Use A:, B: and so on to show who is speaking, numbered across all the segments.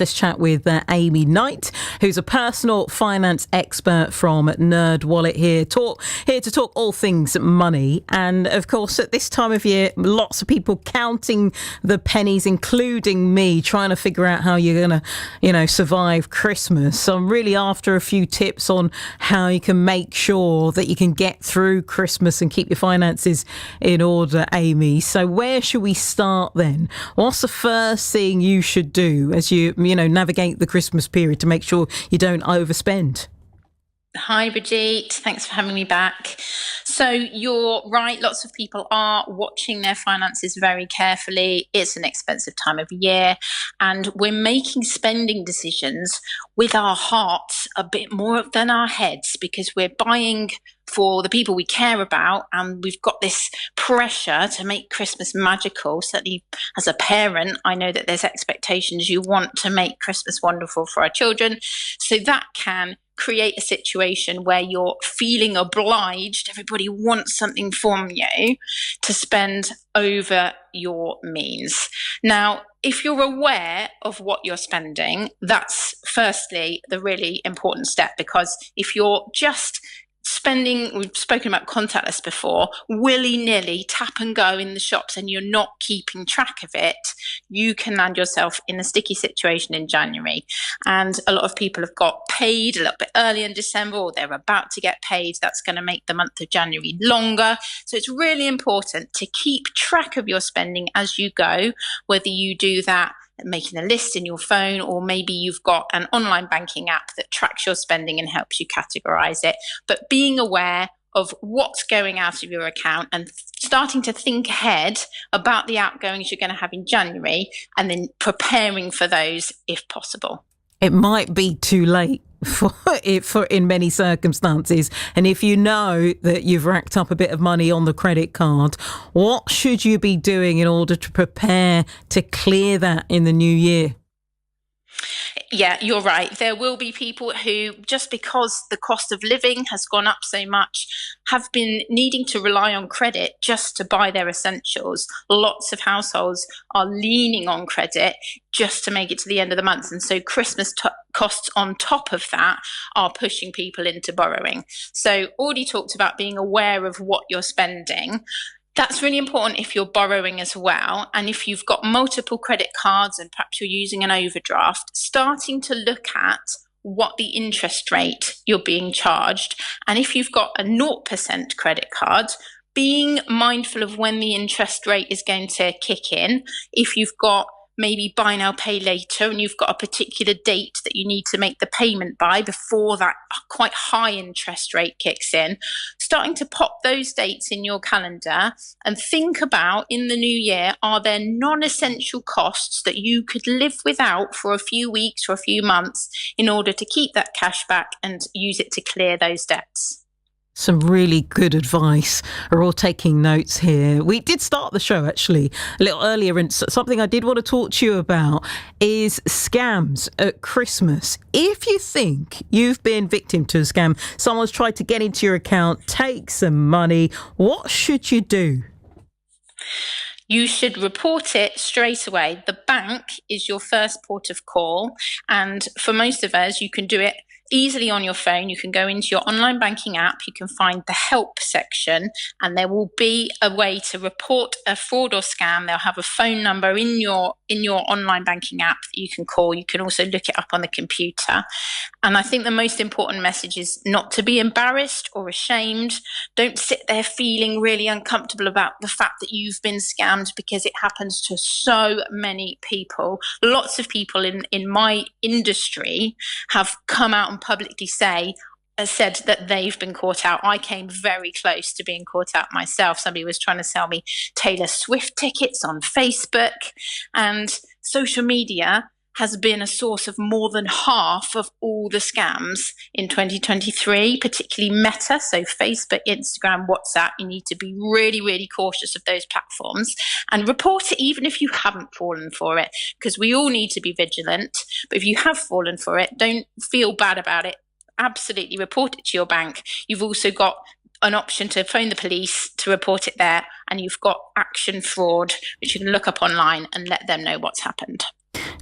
A: Let's chat with Amy Knight, who's a personal finance expert from NerdWallet here to talk all things money. And of course, at this time of year, lots of people counting the pennies, including me, trying to figure out how you're going to, survive Christmas. So I'm really after a few tips on how you can make sure that you can get through Christmas and keep your finances in order, Amy. So where should we start then? What's the first thing you should do as you navigate the Christmas period to make sure you don't overspend?
B: Hi, Brigitte. Thanks for having me back. So you're right. Lots of people are watching their finances very carefully. It's an expensive time of year, and we're making spending decisions with our hearts a bit more than our heads because we're buying for the people we care about, and we've got this pressure to make Christmas magical. Certainly as a parent, I know that there's expectations. You want to make Christmas wonderful for our children. So that can create a situation where you're feeling obliged, everybody wants something from you, to spend over your means. Now, if you're aware of what you're spending, that's firstly the really important step, because if you're just spending, we've spoken about contactless before, willy-nilly tap and go in the shops and you're not keeping track of it, you can land yourself in a sticky situation in January. And a lot of people have got paid a little bit early in December, or they're about to get paid. That's going to make the month of January longer. So it's really important to keep track of your spending as you go, whether you do that making a list in your phone, or maybe you've got an online banking app that tracks your spending and helps you categorize it. But being aware of what's going out of your account and starting to think ahead about the outgoings you're going to have in January, and then preparing for those if possible.
A: It might be too late for in many circumstances. And if you know that you've racked up a bit of money on the credit card, what should you be doing in order to prepare to clear that in the new year?
B: Yeah, you're right. There will be people who, just because the cost of living has gone up so much, have been needing to rely on credit just to buy their essentials. Lots of households are leaning on credit just to make it to the end of the month. And so Christmas costs on top of that are pushing people into borrowing. So already talked about being aware of what you're spending. That's really important if you're borrowing as well. And if you've got multiple credit cards and perhaps you're using an overdraft, starting to look at what the interest rate you're being charged. And if you've got a 0% credit card, being mindful of when the interest rate is going to kick in. If you've got maybe buy now, pay later, and you've got a particular date that you need to make the payment by before that quite high interest rate kicks in, starting to pop those dates in your calendar and think about, in the new year, are there non-essential costs that you could live without for a few weeks or a few months in order to keep that cash back and use it to clear those debts?
A: Some really good advice. We're all taking notes here. We did start the show actually a little earlier, and something I did want to talk to you about is scams at Christmas. If you think you've been victim to a scam, someone's tried to get into your account, take some money, what should you do?
B: You should report it straight away. The bank is your first port of call. And for most of us, you can do it easily on your phone. You can go into your online banking app, you can find the help section, and there will be a way to report a fraud or scam. They'll have a phone number in your online banking app that you can call. You can also look it up on the computer. And I think the most important message is not to be embarrassed or ashamed. Don't sit there feeling really uncomfortable about the fact that you've been scammed, because it happens to so many people. Lots of people in my industry have come out and publicly said that they've been caught out. I came very close to being caught out myself. Somebody was trying to sell me Taylor Swift tickets on Facebook, and social media has been a source of more than half of all the scams in 2023, particularly Meta, so Facebook, Instagram, WhatsApp. You need to be really, really cautious of those platforms and report it even if you haven't fallen for it, because we all need to be vigilant. But if you have fallen for it, don't feel bad about it. Absolutely report it to your bank. You've also got an option to phone the police to report it there, and you've got Action Fraud, which you can look up online and let them know what's happened.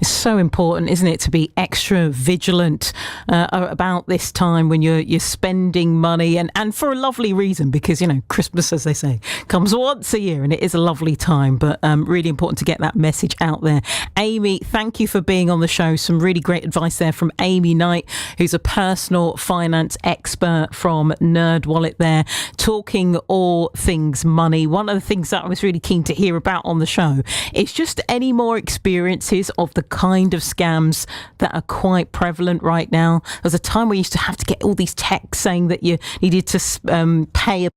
A: It's so important, isn't it, to be extra vigilant about this time when you're spending money, and for a lovely reason, because, you know, Christmas, as they say, comes once a year and it is a lovely time, but really important to get that message out there. Amy, thank you for being on the show. Some really great advice there from Amy Knight, who's a personal finance expert from NerdWallet there, talking all things money. One of the things that I was really keen to hear about on the show is just any more experiences of the kind of scams that are quite prevalent right now. There was a time where you used to have to get all these texts saying that you needed to pay